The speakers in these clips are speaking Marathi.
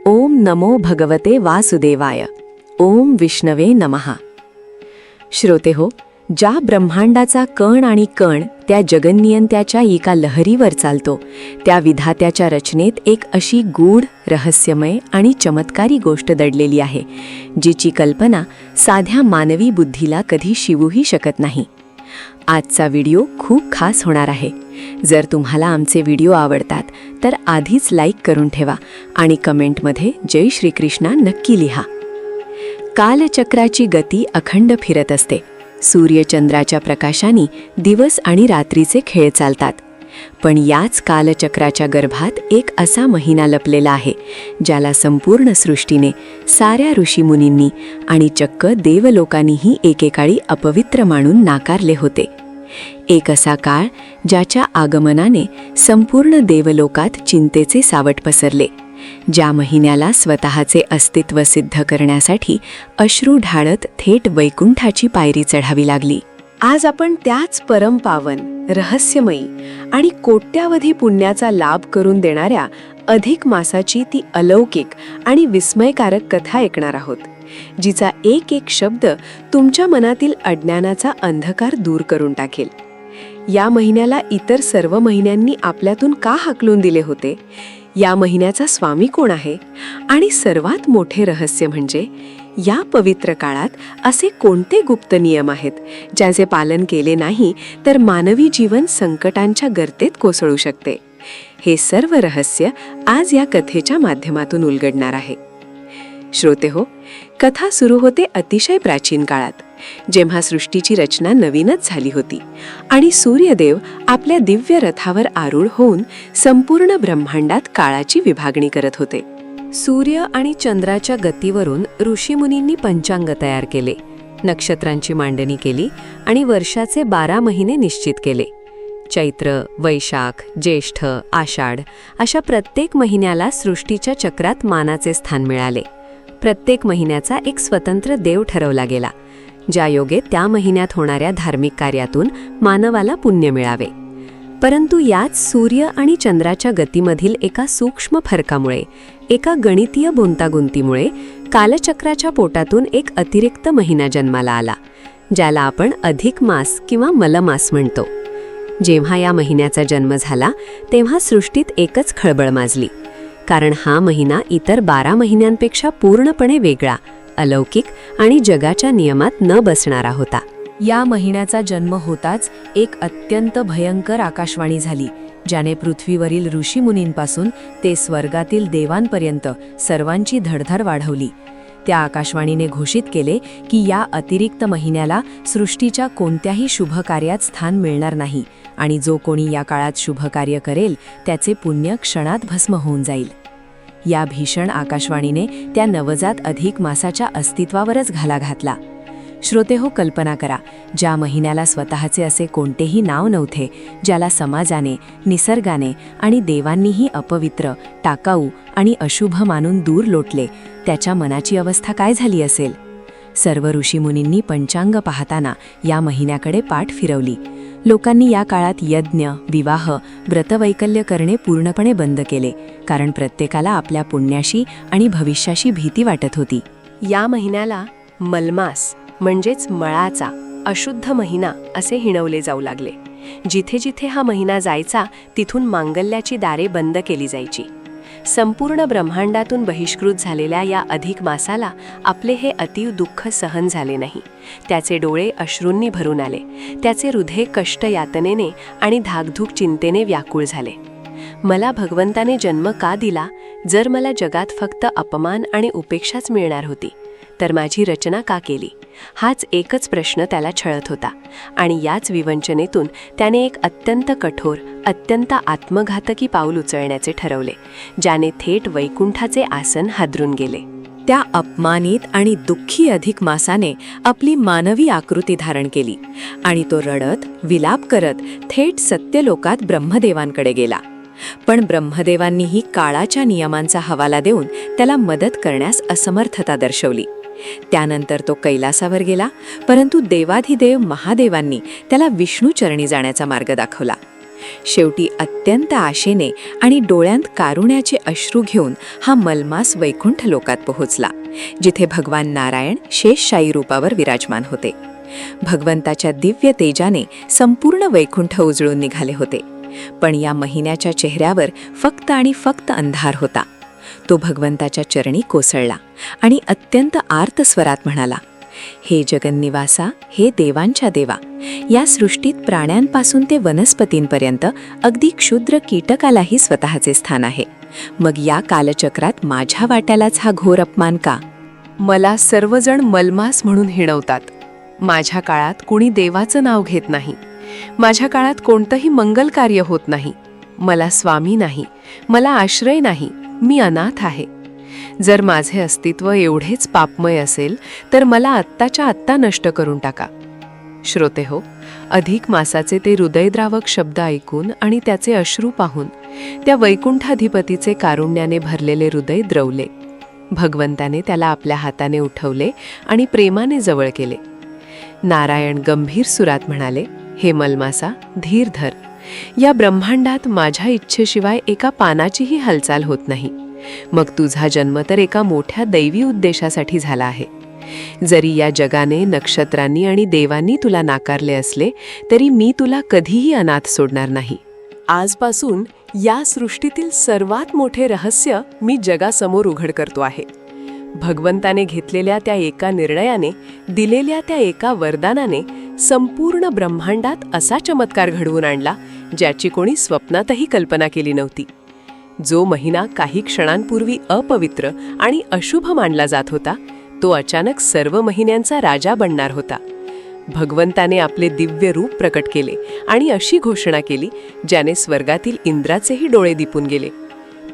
ओम नमो भगवते वासुदेवाय. ओम विष्णवे नमः. श्रोते हो, ज्या ब्रह्मांडाचा कण आणि कण त्या जगन्नियंत्याच्या एका लहरीवर चालतो, त्या विधात्याच्या रचनेत एक अशी गूढ, रहस्यमय आणि चमत्कारी गोष्ट दडलेली आहे, जिची कल्पना साध्या मानवी बुद्धीला कधी शिवूही शकत नाही. आजचा व्हिडिओ खूप खास होणार आहे. जर तुम्हाला आमचे व्हिडिओ आवडतात तर आधीच लाईक करून ठेवा आणि कमेंटमध्ये जय श्रीकृष्णा नक्की लिहा. कालचक्राची गती अखंड फिरत असते. सूर्यचंद्राच्या प्रकाशाने दिवस आणि रात्रीचे खेळ चालतात. पण याच कालचक्राच्या गर्भात एक असा महिना लपलेला आहे, ज्याला संपूर्ण सृष्टीने, साऱ्या ऋषीमुनींनी आणि चक्क देवलोकांनीही एकेकाळी अपवित्र मानून नाकारले होते. एक असा काळ ज्याच्या आगमनाने संपूर्ण देवलोकात चिंतेचे सावट पसरले, ज्या महिन्याला स्वतःचे अस्तित्व सिद्ध करण्यासाठी अश्रू ढाळत थेट वैकुंठाची पायरी चढावी लागली. आज आपण त्याच परमपावन, रहस्यमयी आणि कोट्यावधी पुण्याचा लाभ करून देणाऱ्या अधिक मासाची ती अलौकिक आणि विस्मयकारक कथा ऐकणार आहोत, जिचा एक एक शब्द तुमच्या मनातील अज्ञानाचा अंधकार दूर करून टाकेल. या महिन्याला इतर सर्व महिन्यांनी आपल्यातून का हाकलून दिले होते? या महिन्याचा स्वामी कोण आहे? आणि सर्वात मोठे रहस्य म्हणजे या पवित्र काळात असे कोणते गुप्त नियम आहेत, ज्याचे पालन केले नाही तर मानवी जीवन संकटांच्या गर्तेत कोसळू शकते? हे सर्व रहस्य आज या कथेच्या माध्यमातून उलगडणार आहे. श्रोते हो, कथा सुरू होते अतिशय प्राचीन काळात, जेव्हा सृष्टीची रचना नवीनच झाली होती आणि सूर्यदेव आपल्या दिव्य रथावर आरूढ होऊन संपूर्ण ब्रह्मांडात काळाची विभागणी करत होते. सूर्य आणि चंद्राच्या गतीवरून ऋषीमुनींनी पंचांग तयार केले, नक्षत्रांची मांडणी केली आणि वर्षाचे 12 महिने निश्चित केले. चैत्र, वैशाख, ज्येष्ठ, आषाढ अशा प्रत्येक महिन्याला सृष्टीच्या चक्रात मानाचे स्थान मिळाले. प्रत्येक महिन्याचा एक स्वतंत्र देव ठरवला गेला, ज्या योगे त्या महिन्यात होणाऱ्या धार्मिक कार्यातून मानवाला पुण्य मिळावे. परंतु याच सूर्य आणि चंद्राच्या गतीमधील एका सूक्ष्म फरकामुळे, एका गणितीय गुंतागुंतीमुळे कालचक्राच्या पोटातून एक अतिरिक्त महिना जन्माला आला, ज्याला आपण अधिक मास किंवा मलमास म्हणतो. जेव्हा या महिन्याचा जन्म झाला तेव्हा सृष्टीत एकच खळबळ माजली, कारण हा महिना इतर 12 महिन्यांपेक्षा पूर्णपणे वेगळा, अलौकिक आणि जगाच्या नियमात न बसणारा होता. या महिन्याचा जन्म होताच एक अत्यंत भयंकर आकाशवाणी झाली, ज्याने पृथ्वीवरील ऋषीमुनींपासून ते स्वर्गातील देवांपर्यंत सर्वांची धडधड वाढवली. त्या आकाशवाणीने घोषित केले की या अतिरिक्त महिन्याला सृष्टीच्या कोणत्याही शुभ कार्यात स्थान मिळणार नाही आणि जो कोणी या काळात शुभ कार्य करेल त्याचे पुण्य क्षणात भस्म होऊन जाईल. या भीषण आकाशवाणीने त्या नवजात अधिक मासाच्या अस्तित्वावरच घाला घातला. श्रोते हो, कल्पना करा, ज्या महिन्याला स्वतःचे असे कोणतेही नाव नव्हते, ज्याला समाजाने, निसर्गाने आणि देवांनीही अपवित्र, टाकाऊ आणि अशुभ मानून दूर लोटले, त्याच्या मनाची अवस्था काय झाली असेल? सर्व ऋषीमुनींनी पंचांग पाहताना या महिन्याकडे पाठ फिरवली. लोकांनी या काळात यज्ञ, विवाह, व्रतवैकल्य करणे पूर्णपणे बंद केले, कारण प्रत्येकाला आपल्या पुण्याशी आणि भविष्याशी भीती वाटत होती. या महिन्याला मलमास म्हणजेच मळाचा, अशुद्ध महिना असे हिणवले जाऊ लागले. जिथे जिथे हा महिना जायचा तिथून मांगल्याची दारे बंद केली जायची. संपूर्ण ब्रह्मांडातून बहिष्कृत झालेल्या या अधिक मासाला आपले हे अतीव दुःख सहन झाले नाही. त्याचे डोळे अश्रूंनी भरून आले. त्याचे हृदय कष्ट, यातनेने आणि धाकधूक चिंतेने व्याकुळ झाले. मला भगवंताने जन्म का दिला? जर मला जगात फक्त अपमान आणि उपेक्षाच मिळणार होती तर माझी रचना का केली? हाच एकच प्रश्न त्याला छळत होता. आणि याच विवंचनेतून त्याने एक अत्यंत कठोर, अत्यंत आत्मघातकी पाऊल उचलण्याचे ठरवले, ज्याने थेट वैकुंठाचे आसन हादरून गेले. त्या अपमानित आणि दुःखी अधिक मासाने आपली मानवी आकृती धारण केली आणि तो रडत, विलाप करत थेट सत्यलोकात ब्रह्मदेवांकडे गेला. पण ब्रह्मदेवांनीही काळाच्या नियमांचा हवाला देऊन त्याला मदत करण्यास असमर्थता दर्शवली. त्यानंतर तो कैलासावर गेला, परंतु देवाधिदेव महादेवांनी त्याला विष्णू चरणी जाण्याचा मार्ग दाखवला. शेवटी अत्यंत आशेने आणि डोळ्यांत कारुण्याचे अश्रू घेऊन हा मलमास वैकुंठ लोकात पोहोचला, जिथे भगवान नारायण शेषशायी रूपावर विराजमान होते. भगवंताच्या दिव्य तेजाने संपूर्ण वैकुंठ उजळून निघाले होते. पण या महिन्याच्या चेहऱ्यावर फक्त आणि फक्त अंधार होता. तो भगवंताच्या चरणी कोसळला आणि अत्यंत आर्त स्वरात म्हणाला, हे जगन्निवासा, हे देवांच्या देवा, या सृष्टीत प्राण्यांपासून ते वनस्पतींपर्यंत अगदी क्षुद्र कीटकालाही स्वतःचे स्थान आहे. मग या कालचक्रात माझ्या वाट्यालाच हा घोर अपमान का? मला सर्वजण मलमास म्हणून हिणवतात. माझ्या काळात कुणी देवाचं नाव घेत नाही. माझ्या काळात कोणतंही मंगल कार्य होत नाही. मला स्वामी नाही, मला आश्रय नाही, मी अनाथ आहे. जर माझे अस्तित्व एवढेच पापमय असेल तर मला आत्ताच्या आत्ता नष्ट करून टाका. श्रोते हो, अधिक मासाचे ते हृदयद्रावक शब्द ऐकून आणि त्याचे अश्रू पाहून त्या वैकुंठाधिपतीचे कारुण्याने भरलेले हृदय द्रवले. भगवंताने त्याला आपल्या हाताने उठवले आणि प्रेमाने जवळ केले. नारायण गंभीर सुरात म्हणाले, हे मलमासा, धीर धर. या ब्रह्मांडात माझ्या इच्छेशिवाय एका पानाचीही हालचाल होत नाही. मग तुझा जन्म तर एका मोठ्या दैवी उद्देशासाठी झाला आहे. जरी या जगाने, नक्षत्रांनी आणि देवांनी तुला नाकारले असले तरी मी तुला कधीही अनाथ सोडणार नाही. आजपासून या सृष्टीतील सर्वात मोठे रहस्य मी जगासमोर उघड करतो आहे. भगवंताने घेतलेल्या त्या एका निर्णयाने, दिलेल्या त्या एका वरदानाने संपूर्ण ब्रह्मांडात असा चमत्कार घडवून आणला ज्याची कोणी स्वप्नातही कल्पना केली नव्हती. जो महिना काही क्षणांपूर्वी अपवित्र आणि अशुभ मानला जात होता, तो अचानक सर्व महिन्यांचा राजा बनणार होता. भगवंताने आपले दिव्य रूप प्रकट केले आणि अशी घोषणा केली ज्याने स्वर्गातील इंद्राचेही डोळे दिपून गेले.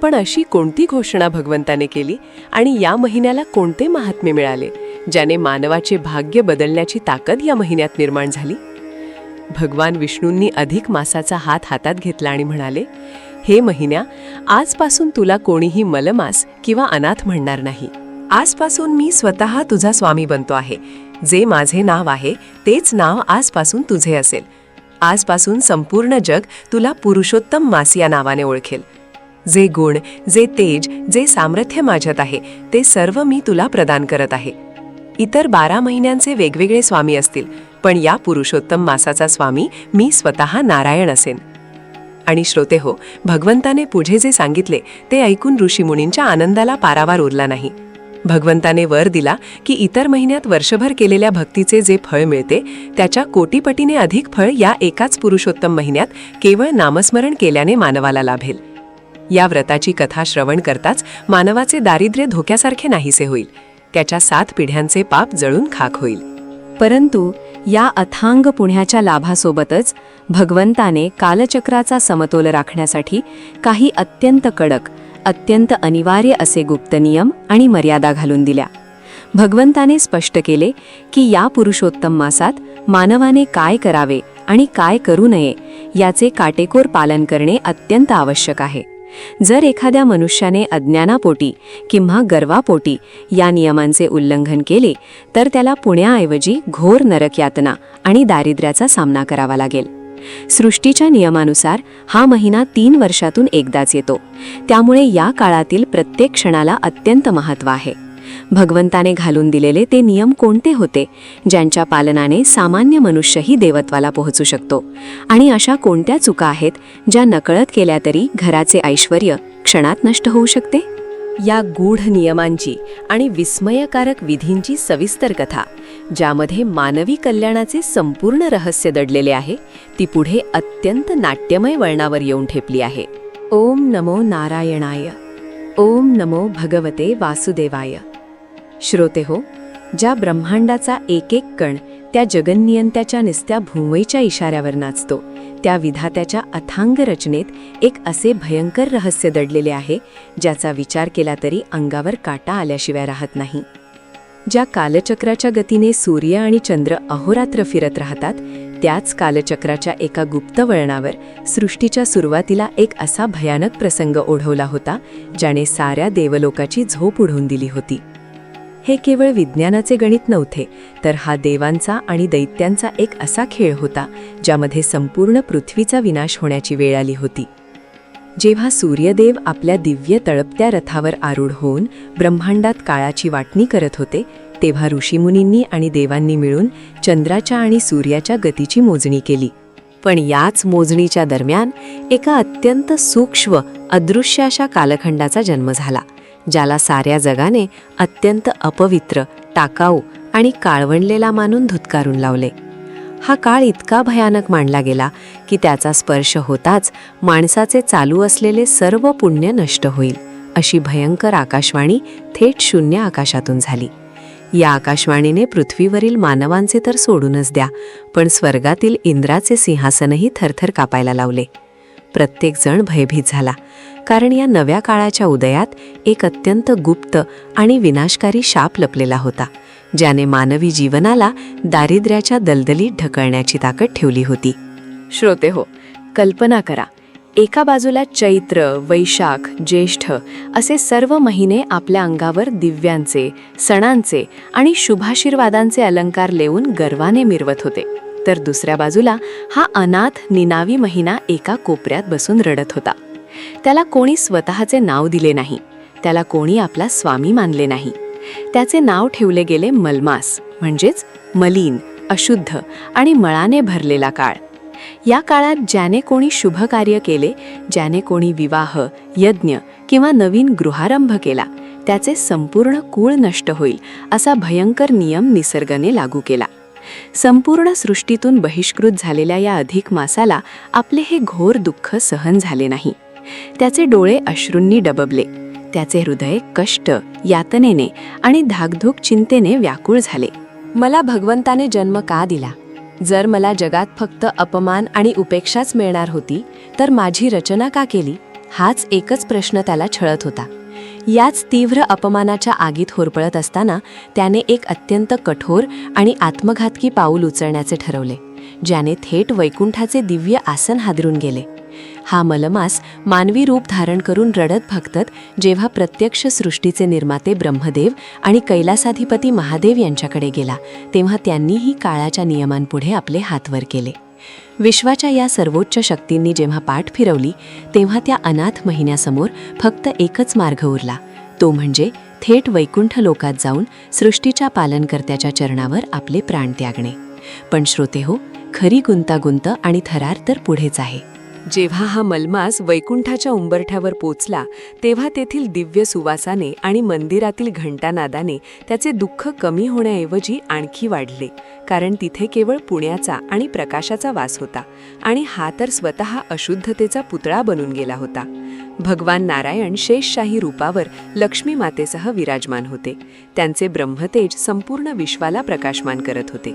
पण अशी कोणती घोषणा भगवंताने केली आणि या महिन्याला कोणते महात्म्य मिळाले ज्याने मानवाचे भाग्य बदलण्याची ताकद या महिन्यात निर्माण झाली? भगवान विष्णूंनी अधिक मासाचा हात हातात घेतला आणि म्हणाले, हे महिन्या, आजपासून तुला कोणीही मलमास किंवा अनाथ म्हणणार नाही. आजपासून मी स्वतः तुझा स्वामी बनतो आहे. जे माझे नाव आहे तेच नाव आजपासून तुझे असेल. आजपासून संपूर्ण जग तुला पुरुषोत्तम मास या नावाने ओळखेल. जे गुण, जे तेज, जे सामर्थ्य माझ्यात आहे ते सर्व मी तुला प्रदान करत आहे. इतर 12 महिन्यांचे वेगवेगळे स्वामी असतील, पण या पुरुषोत्तम मासाचा स्वामी मी स्वतः नारायण असेन. आणि श्रोते हो, भगवंताने पुढे जे सांगितले ते ऐकून ऋषीमुनींच्या आनंदाला पारावार उरला नाही. भगवंताने वर दिला की इतर महिन्यात वर्षभर केलेल्या भक्तीचे जे फळ मिळते त्याच्या कोटीपटीने अधिक फळ या एकाच पुरुषोत्तम महिन्यात केवळ नामस्मरण केल्याने मानवाला लाभेल. या व्रताची कथा श्रवण करताच मानवाचे दारिद्र्य धोक्यासारखे नाहीसे होईल. त्याच्या 7 पिढ्यांचे पाप जळून खाक होईल. परंतु या अथांग पुण्याच्या लाभासोबतच भगवंताने कालचक्राचा समतोल राखण्यासाठी काही अत्यंत कडक, अत्यंत अनिवार्य असे गुप्त नियम आणि मर्यादा घालून दिल्या. भगवंताने स्पष्ट केले की या पुरुषोत्तम मासात मानवाने काय करावे आणि काय करू नये याचे काटेकोर पालन करणे अत्यंत आवश्यक आहे. जर एखाद्या मनुष्याने अज्ञानापोटी किंवा गर्वापोटी या नियमांचे उल्लंघन केले तर त्याला पुण्याऐवजी घोर नरक यातना आणि दारिद्र्याचा सामना करावा लागेल. सृष्टीच्या नियमानुसार हा महिना 3 वर्षातून एकदाच येतो. त्यामुळे या काळातील प्रत्येक क्षणाला अत्यंत महत्त्व आहे. भगवंताने घालून दिलेले ते नियम कोणते होते ज्यांच्या पालनाने सामान्य मनुष्यही देवत्वाला पोहोचू शकतो? आणि अशा कोणत्या चुका आहेत ज्या नकळत केल्या तरी घराचे ऐश्वर्य क्षणात नष्ट होऊ शकते? या गूढ नियमांची आणि विस्मयकारक विधींची सविस्तर कथा, ज्यामध्ये मानवी कल्याणाचे संपूर्ण रहस्य दडलेले आहे, ती पुढे अत्यंत नाट्यमय वळणावर येऊन ठेपली आहे. ओम नमो नारायणाय. ओम नमो भगवते वासुदेवाय. श्रोते हो, ज्या ब्रह्मांडाचा एक एक कण त्या जगन्नियंत्याच्या निस्त्या भूमवेच्या इशाऱ्यावर नाचतो, त्या विधात्याच्या अथांग रचनेत एक असे भयंकर रहस्य दडलेले आहे ज्याचा विचार केला तरी अंगावर काटा आल्याशिवाय राहत नाही. ज्या कालचक्राच्या गतीने सूर्य आणि चंद्र अहोरात्र फिरत राहतात, त्याच कालचक्राच्या एका गुप्त वळणावर सृष्टीच्या सुरुवातीला एक असा भयानक प्रसंग ओढवला होता ज्याने साऱ्या देवलोकाची झोप उडवून दिली होती. हे केवळ विज्ञानाचे गणित नव्हते, तर हा देवांचा आणि दैत्यांचा एक असा खेळ होता ज्यामध्ये संपूर्ण पृथ्वीचा विनाश होण्याची वेळ आली होती. जेव्हा सूर्यदेव आपल्या दिव्य तळपत्या रथावर आरूढ होऊन ब्रह्मांडात काळाची वाटणी करत होते, तेव्हा ऋषीमुनींनी आणि देवांनी मिळून चंद्राच्या आणि सूर्याच्या गतीची मोजणी केली. पण याच मोजणीच्या दरम्यान एका अत्यंत सूक्ष्म अदृश्य अशा कालखंडाचा जन्म झाला, ज्याला साऱ्या जगाने अत्यंत अपवित्र, टाकाऊ आणि काळवंडलेला मानून धुतकारून लावले. हा काळ इतका भयानक मानला गेला की त्याचा स्पर्श होताच माणसाचे चालू असलेले सर्व पुण्य नष्ट होईल, अशी भयंकर आकाशवाणी थेट शून्य आकाशातून झाली. या आकाशवाणीने पृथ्वीवरील मानवांचे तर सोडूनच द्या, पण स्वर्गातील इंद्राचे सिंहासनही थरथर कापायला लावले. प्रत्येकजण भयभीत झाला, कारण या नव्या काळाच्या उदयात एक अत्यंत गुप्त आणि विनाशकारी शाप लपलेला होता, ज्याने मानवी जीवनाला दारिद्र्याच्या दलदलीत ढकलण्याची ताकद ठेवली होती. श्रोते हो, कल्पना करा, एका बाजूला चैत्र, वैशाख, ज्येष्ठ असे सर्व महिने आपल्या अंगावर दिव्यांचे, सणांचे आणि शुभाशीर्वादांचे अलंकार लेवून गर्वाने मिरवत होते, तर दुसऱ्या बाजूला हा अनाथ निनावी महिना एका कोपऱ्यात बसून रडत होता. त्याला कोणी स्वतःचे नाव दिले नाही, त्याला कोणी आपला स्वामी मानले नाही. त्याचे नाव ठेवले गेले मलमास, म्हणजेच मलिन, अशुद्ध आणि मळाने भरलेला काळ. या काळात ज्याने कोणी शुभ कार्य केले, ज्याने कोणी विवाह, यज्ञ किंवा नवीन गृहारंभ केला, त्याचे संपूर्ण कुळ नष्ट होईल असा भयंकर नियम निसर्गाने लागू केला. संपूर्ण सृष्टीतून बहिष्कृत झालेल्या या अधिक मासाला आपले हे घोर दुःख सहन झाले नाही. त्याचे डोळे अश्रूंनी डबबले, त्याचे हृदय कष्ट, यातनेने आणि धाकधूक चिंतेने व्याकुळ झाले. मला भगवंताने जन्म का दिला? जर मला जगात फक्त अपमान आणि उपेक्षाच मिळणार होती, तर माझी रचना का केली? हाच एकच प्रश्न त्याला छळत होता. याच तीव्र अपमानाच्या आगीत होरपळत असताना त्याने एक अत्यंत कठोर आणि आत्मघातकी पाऊल उचलण्याचे ठरवले, ज्याने थेट वैकुंठाचे दिव्य आसन हादरून गेले. हा मलमास मानवी रूप धारण करून रडत भक्तत जेव्हा प्रत्यक्ष सृष्टीचे निर्माते ब्रह्मदेव आणि कैलासाधिपती महादेव यांच्याकडे गेला, तेव्हा त्यांनीही काळाच्या नियमांपुढे आपले हात वर केले. विश्वाच्या या सर्वोच्च शक्तींनी जेव्हा पाठ फिरवली, तेव्हा त्या अनाथ महिन्यासमोर फक्त एकच मार्ग उरला, तो म्हणजे थेट वैकुंठ लोकात जाऊन सृष्टीच्या पालनकर्त्याच्या चरणावर आपले प्राण त्यागणे. पण श्रोतेहो, खरी गुंतागुंत आणि थरार तर पुढेच आहे. जेव्हा हा मलमास वैकुंठाच्या उंबरठ्यावर पोचला, तेव्हा तेथील दिव्य सुवासाने आणि मंदिरातील घंटानादाने त्याचे दुःख कमी होण्याऐवजी आणखी वाढले, कारण तिथे केवळ पुण्याचा आणि प्रकाशाचा वास होता, आणि हा तर स्वतः अशुद्धतेचा पुतळा बनून गेला होता. भगवान नारायण शेषशाही रूपावर लक्ष्मी मातेसह विराजमान होते. त्यांचे ब्रह्मतेज संपूर्ण विश्वाला प्रकाशमान करत होते.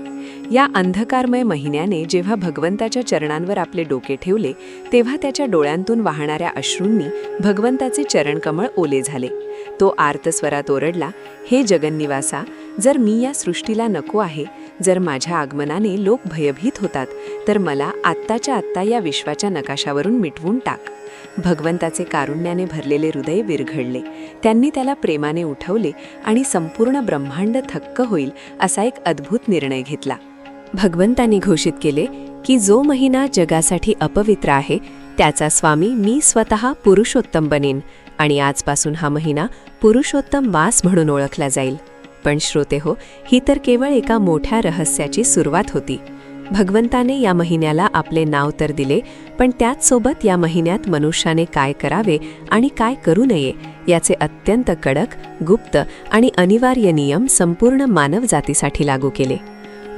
या अंधकारमय महिन्याने जेव्हा भगवंताच्या चरणांवर आपले डोके ठेवले, तेव्हा त्याच्या डोळ्यांतून वाहणाऱ्या अश्रूंनी भगवंताचे चरणकमळ ओले झाले. तो आर्तस्वरात ओरडला, हे जगन्निवासा, जर मी या सृष्टीला नको आहे, जर माझ्या आगमनाने लोक भयभीत होतात, तर मला आत्ताच्या आत्ता या विश्वाच्या नकाशावरून मिटवून टाक. भगवंताचे कारुण्याने भरलेले हृदय विरघळले. त्यांनी त्याला प्रेमाने उठवले आणि संपूर्ण ब्रह्मांड थक्क होईल असा एक अद्भुत निर्णय घेतला. भगवंतांनी घोषित केले की जो महिना जगासाठी अपवित्र आहे, त्याचा स्वामी मी स्वतः पुरुषोत्तम बनेन, आणि आजपासून हा महिना पुरुषोत्तम मास म्हणून ओळखला जाईल. पण श्रोतेहो, ही तर केवळ एका मोठ्या रहस्याची सुरुवात होती. भगवंताने या महिन्याला आपले नाव तर दिले, पण त्याचसोबत या महिन्यात मनुष्याने काय करावे आणि काय करू नये याचे अत्यंत कडक, गुप्त आणि अनिवार्य नियम संपूर्ण मानवजातीसाठी लागू केले.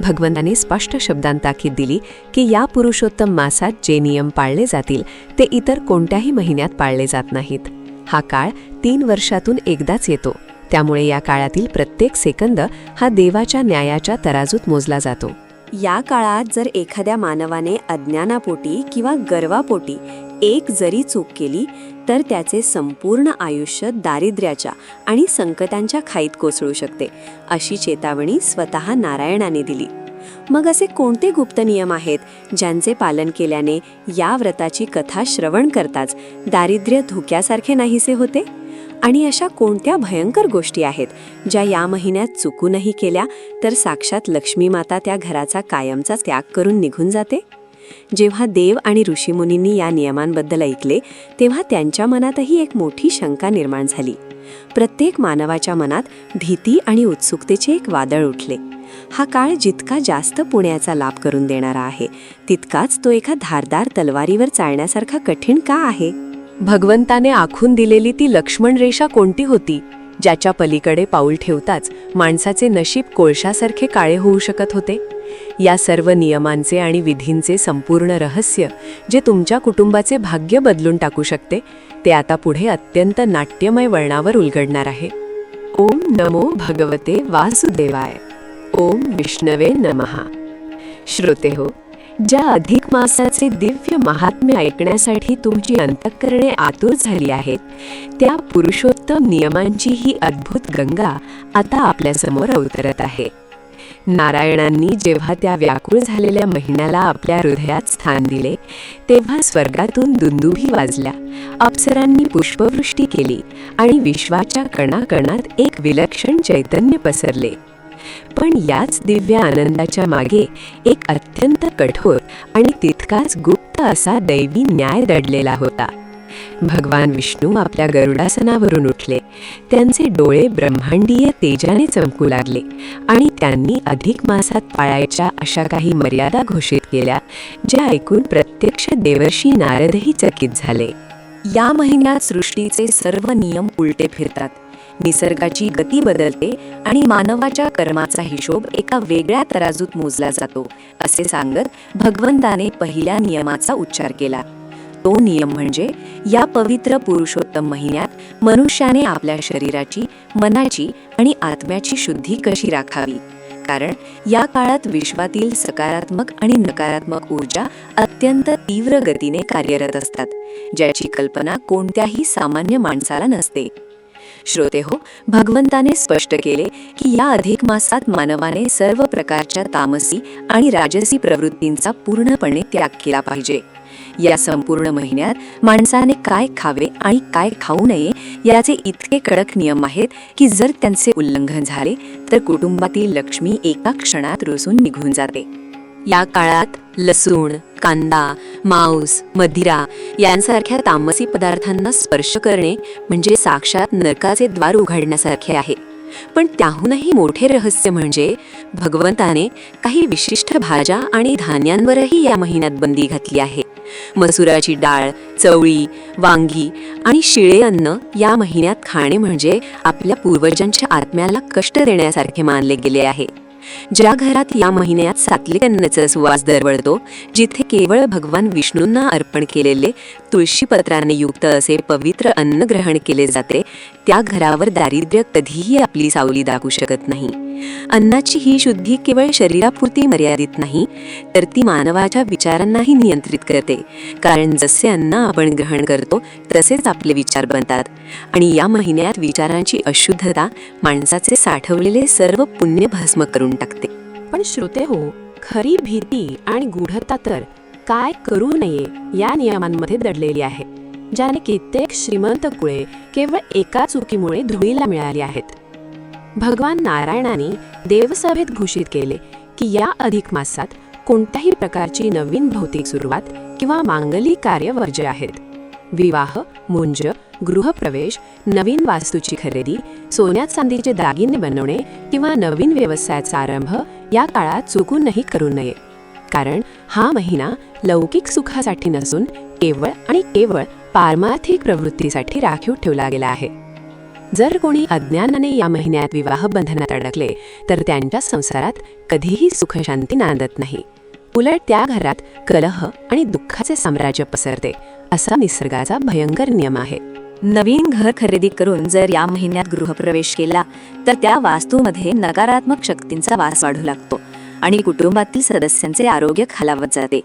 भगवंताने स्पष्ट शब्दांत ताकीद दिली की या पुरुषोत्तम मासात जे नियम पाळले जातील ते इतर कोणत्याही महिन्यात पाळले जात नाहीत. हा काळ 3 वर्षातून एकदाच येतो, त्यामुळे या काळातील प्रत्येक सेकंद हा देवाच्या न्यायाच्या तराजूत मोजला जातो. या काळात जर एखाद्या मानवाने अज्ञानापोटी किंवा गर्वापोटी एक जरी चूक केली, तर त्याचे संपूर्ण आयुष्य दारिद्र्याच्या आणि संकटांच्या खाईत कोसळू शकते, अशी चेतावणी स्वतः नारायणाने दिली. मग असे कोणते गुप्त नियम आहेत ज्यांचे पालन केल्याने या व्रताची कथा श्रवण करताच दारिद्र्य धोक्यासारखे नाहीसे होते? आणि अशा कोणत्या भयंकर गोष्टी आहेत ज्या या महिन्यात चुकूनही केल्या तर साक्षात लक्ष्मी माता त्या घराचा कायमचा त्याग करून निघून जाते? जेव्हा देव आणि ऋषीमुनींनी या नियमांबद्दल ऐकले तेव्हा त्यांच्या मनातही एक मोठी शंका निर्माण झाली. प्रत्येक मानवाच्या मनात भीती आणि उत्सुकतेचे एक वादळ उठले. हा काळ जितका जास्त पुण्याचा लाभ करून देणारा आहे तितकाच तो एका धारदार तलवारीवर चालण्यासारखा कठीण का आहे? भगवंताने आखून दिलेली ती लक्ष्मण रेषा कोणती होती ज्याच्या पलीकडे पाऊल ठेवताच माणसाचे नशीब कोळशासारखे काळे होऊ शकत होते? या सर्व नियमांचे आणि विधींचे संपूर्ण रहस्य जे तुमच्या कुटुंबाचे भाग्य बदलून टाकू शकते ते आता पुढे अत्यंत नाट्यमय वळणावर उलगडणार आहे. ओम नमो भगवते वासुदेवाय. ओम विष्णवे नमः. श्रोतेहो, ज्या अधिक मासाचे दिव्य महात्म्य ऐकण्यासाठी तुमची अंतःकरणे आतुर झाली आहेत त्या पुरुषोत्तम नियमांची ही अद्भुत गंगा आता आपल्यासमोर अवतरत आहे. नारायणांनी जेव्हा त्या व्याकुळ झालेल्या महिन्याला आपल्या हृदयात स्थान दिले तेव्हा स्वर्गातून दुंदुभी वाजल्या, अप्सरांनी पुष्पवृष्टी केली आणि विश्वाच्या कणाकणात एक विलक्षण चैतन्य पसरले. पण याच दिव्य आनंदाच्या मागे एक अत्यंत कठोर आणि तितकाच गुप्त असा दैवी न्याय दडलेला होता. भगवान विष्णू आपल्या गरुडासनावरून उठले. त्यांचे डोळे ब्रह्मांडीय तेजाने चमकू लागले आणि त्यांनी अधिक मासात पाळायच्या अशा काही मर्यादा घोषित केल्या ज्या ऐकून प्रत्यक्ष देवर्षी नारदही चकित झाले. या महिन्यात सृष्टीचे सर्व नियम उलटे फिरतात, निसर्गाची गती बदलते आणि मानवाच्या कर्माचा हिशोब एका वेगळ्या तराजूत मोजला जातो असे सांगत भगवंताने पहिल्या नियमाचा उच्चार केला. तो नियम म्हणजे या पवित्र पुरुषोत्तम महिन्यात मनुष्याने आपल्या शरीराची, मनाची आणि आत्म्याची शुद्धी कशी राखावी. कारण या काळात विश्वातील सकारात्मक आणि नकारात्मक ऊर्जा अत्यंत तीव्र गतीने कार्यरत असतात, ज्याची कल्पना कोणत्याही सामान्य माणसाला नसते. श्रोतेहो, भगवंताने स्पष्ट केले की या अधिक मासात मानवाने सर्व प्रकारच्या तामसी आणि राजसी प्रवृत्तींचा पूर्णपणे त्याग केला पाहिजे. या संपूर्ण महिन्यात माणसाने काय खावे आणि काय खाऊ नये याचे इतके कडक नियम आहेत की जर त्यांचे उल्लंघन झाले तर कुटुंबातील लक्ष्मी एका क्षणात रुसून निघून जाते. या काळात लसूण, कांदा, मांस, मदिरा यांसारख्या तामसी पदार्थांना स्पर्श करणे म्हणजे साक्षात नरकाचे द्वार उघडण्यासारखे आहे. पण त्याहूनही मोठे रहस्य म्हणजे भगवंताने काही विशिष्ट भाज्या आणि धान्यांवरही या महिन्यात बंदी घातली आहे. मसुराची डाळ, चवळी, वांगी आणि शिळे अन्न या महिन्यात खाणे म्हणजे आपल्या पूर्वजांच्या आत्म्याला कष्ट देण्यासारखे मानले गेले आहे. ज्या घरात या महिन्यात सात्विक अन्नाचा सुवास दरवळतो, जिथे केवळ भगवान विष्णूंना अर्पण केलेले तुळशीपत्राने युक्त असे पवित्र अन्न ग्रहण केले जाते, त्या घरावर दारिद्र्य कधीही आपली सावली दाखवू शकत नाही. अन्नाची ही शुद्धी केवळ शरीरापुरती मर्यादित नाही, तर ती मानवाच्या विचारांनाही नियंत्रित करते. कारण जसे अन्न आपण ग्रहण करतो तसेच आपले विचार बनतात आणि या महिन्यात विचारांची अशुद्धता माणसाचे साठवलेले सर्व पुण्य भस्म करून टाकते. पण श्रोते हो, खरी भीती आणि गूढता तर काय करू नये या नियमांमध्ये दडलेली आहे, ज्याने कित्येक श्रीमंत कुळे केवळ एका चुकीमुळे धुळीला मिळाली आहेत. भगवान नारायणाने देवसभेत घोषित केले की या अधिक मासात कोणत्याही प्रकारची नवीन भौतिक सुरुवात किंवा मांगलिक कार्य वर्ज्य आहेत. विवाह, मुंज, गृहप्रवेश, नवीन वास्तूची खरेदी, सोन्या चांदीचे दागिने बनवणे किंवा नवीन व्यवसायाचा आरंभ या काळात चुकूनही करू नये. कारण हा महिना लौकिक सुखासाठी नसून केवळ आणि केवळ पारमार्थिक प्रवृत्तीसाठी राखीव ठेवला गेला आहे. जर कोणी अज्ञानाने या महिन्यात विवाह बंधनात अडकले तर त्यांच्या संसारात कधीही सुखशांती नांदत नाही. उलट त्या घरात कलह आणि दुःखाचे साम्राज्य पसरते, असा निसर्गाचा भयंकर नियम आहे. नवीन घर खरेदी करून जर या महिन्यात गृहप्रवेश केला तर त्या वास्तूमध्ये नकारात्मक शक्तींचा वास वाढू लागतो आणि कुटुंबातील सदस्यांचे आरोग्य खालावत जाते.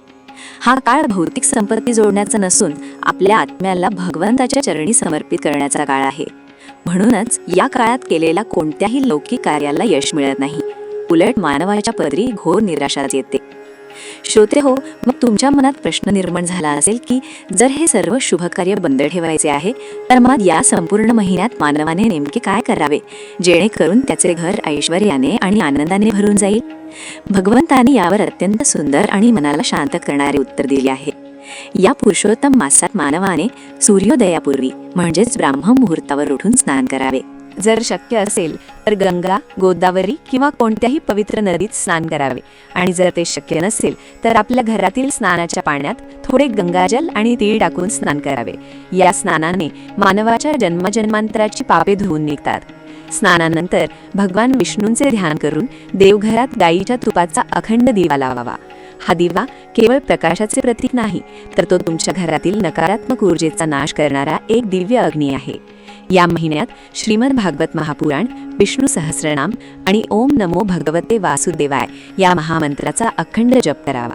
हा काळ भौतिक संपत्ती जोडण्याचा नसून आपल्या आत्म्याला भगवंताच्या चरणी समर्पित करण्याचा काळ आहे. म्हणूनच या काळात केलेल्या कोणत्याही लौकिक कार्याला यश मिळत नाही, उलट मानवाच्या पदरी घोर निराशाच येते. श्रोते हो, मग तुमच्या मनात प्रश्न निर्माण झाला असेल की जर हे सर्व शुभकार्य बंद ठेवायचे आहे तर मग या संपूर्ण महिन्यात मानवाने नेमके काय करावे जेणेकरून त्याचे घर ऐश्वर्याने आणि आनंदाने भरून जाईल? भगवंताने यावर अत्यंत सुंदर आणि मनाला शांत करणारे उत्तर दिले आहे. या पुरुषोत्तम मासात मानवाने सूर्योदयापूर्वी म्हणजेच ब्राह्म मुहूर्तावर उठून स्नान करावे. जर शक्य असेल तर गंगा, गोदावरी किंवा कोणत्याही पवित्र नदीत स्नान करावे आणि जर ते शक्य नसेल तर आपल्या घरातील स्नानाच्या पाण्यात थोडे गंगाजल आणि तीळ टाकून स्नान करावे. या स्नानाने मानवाच्या जन्मजन्मांतराची पापे धुवून निघतात. स्नानानंतर भगवान विष्णूंचे ध्यान करून देवघरात गायीच्या तुपाचा अखंड दिवा लावावा. हा दिवा केवळ प्रकाशाचे प्रतीक नाही तर तो तुमच्या घरातील नकारात्मक ऊर्जेचा नाश करणारा एक दिव्य अग्नी आहे. या महिन्यात श्रीमद भागवत महापुराण, विष्णू सहस्रनाम आणि ओम नमो भगवते वासुदेवाय या महामंत्राचा अखंड जप करावा.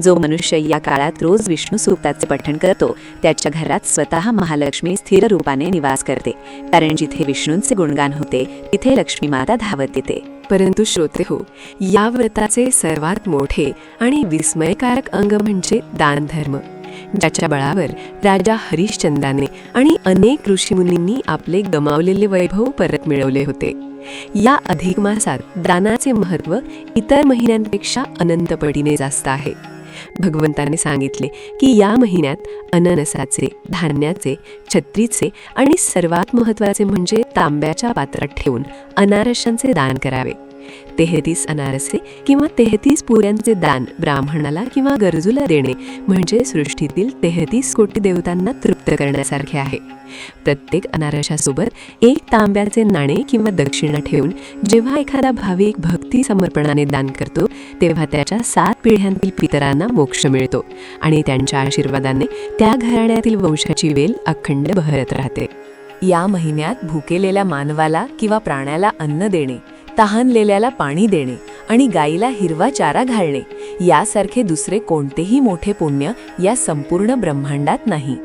जो मनुष्य या काळात रोज विष्णू सूक्ताचे पठण करतो त्याच्या घरात स्वतः महालक्ष्मी स्थिर रूपाने निवास करते, कारण जिथे विष्णूंचे गुणगान होते तिथे लक्ष्मी माता धावत येते. परंतु श्रोते हो, या व्रताचे सर्वात मोठे आणि विस्मयकारक अंग म्हणजे दानधर्म, ज्याच्या बळावर राजा हरिश्चंद्राने आणि अनेक ऋषीमुनींनी आपले गमावलेले वैभव परत मिळवले होते. या अधिक मासात दानाचे महत्त्व इतर महिन्यांपेक्षा अनंतपटीने जास्त आहे. भगवंताने सांगितले की या महिन्यात अननसाचे, धान्याचे, छत्रीचे आणि सर्वात महत्त्वाचे म्हणजे तांब्याच्या पात्रात ठेवून अनारशांचे दान करावे. 33 अनारसे किंवा 33 पुऱ्यांचे दान ब्राह्मणाला किंवा गरजूला देणे म्हणजे सृष्टीतील 33 कोटी देवतांना तृप्त करण्यासारखे आहे. प्रत्येक अनारशासोबत एक तांब्याचे नाणे किंवा दक्षिणा ठेवून जेव्हा एखादा भाविक भक्ती समर्पणाने दान करतो तेव्हा त्याच्या 7 पिढ्यांतील पितरांना मोक्ष मिळतो आणि त्यांच्या आशीर्वादाने त्या घराण्यातील वंशाची वेल अखंड बहरत राहते. या महिन्यात भुकेलेल्या मानवाला किंवा प्राण्याला अन्न देणे, तहानलेल्याला पाणी देणे आणि गायीला हिरवा चारा घालणे यासारखे दुसरे कोणतेही मोठे पुण्य या संपूर्ण ब्रह्मांडात नाही.